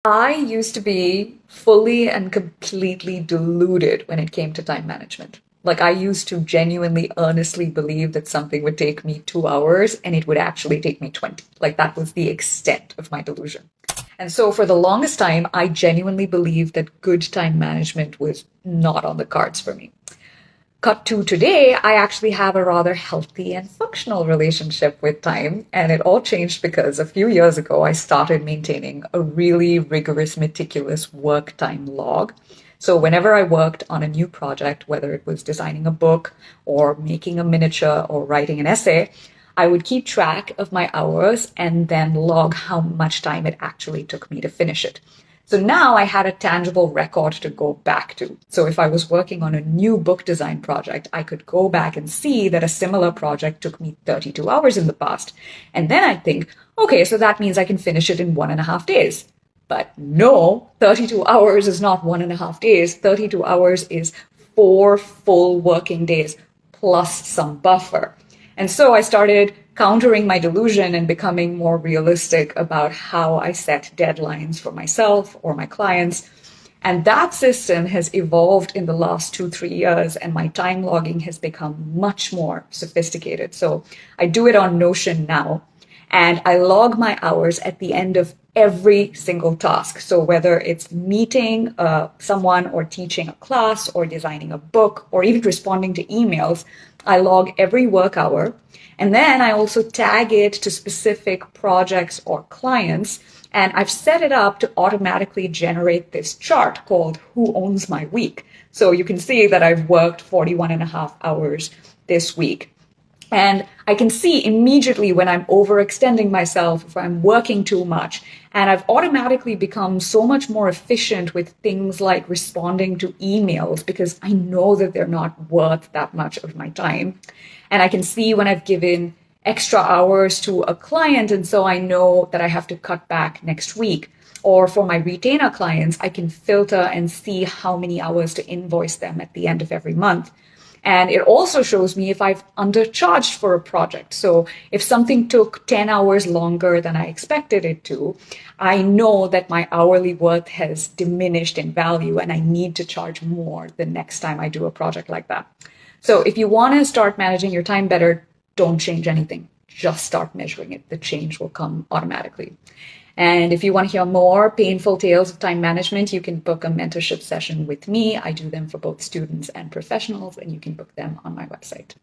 I used to be fully and completely deluded when it came to time management. Like, I used to genuinely, earnestly believe that something would take me 2 hours and it would actually take me 20. Like, that was the extent of my delusion. And so, for the longest time, I genuinely believed that good time management was not on the cards for me. Cut to today, I actually have a rather healthy and functional relationship with time. And it all changed because a few years ago, I started maintaining a really rigorous, meticulous work time log. So whenever I worked on a new project, whether it was designing a book or making a miniature or writing an essay, I would keep track of my hours and then log how much time it actually took me to finish it. So now I had a tangible record to go back to. So if I was working on a new book design project, I could go back and see that a similar project took me 32 hours in the past. And then I think, okay, so that means I can finish it in 1.5 days. But no, 32 hours is not 1.5 days. 32 hours is 4 full working days plus some buffer. And so I started countering my delusion and becoming more realistic about how I set deadlines for myself or my clients. And that system has evolved in the last 2, 3 years, and my time logging has become much more sophisticated. So I do it on Notion now, and I log my hours at the end of every single task. So whether it's meeting someone or teaching a class or designing a book or even responding to emails, I log every work hour. And then I also tag it to specific projects or clients. And I've set it up to automatically generate this chart called Who Owns My Week. So you can see that I've worked 41.5 hours this week. And I can see immediately when I'm overextending myself, if I'm working too much. And I've automatically become so much more efficient with things like responding to emails because I know that they're not worth that much of my time. And I can see when I've given extra hours to a client, and so I know that I have to cut back next week. Or for my retainer clients, I can filter and see how many hours to invoice them at the end of every month. And it also shows me if I've undercharged for a project. So if something took 10 hours longer than I expected it to, I know that my hourly worth has diminished in value and I need to charge more the next time I do a project like that. So if you want to start managing your time better, don't change anything. Just start measuring it. The change will come automatically. And if you want to hear more painful tales of time management, you can book a mentorship session with me. I do them for both students and professionals, and you can book them on my website.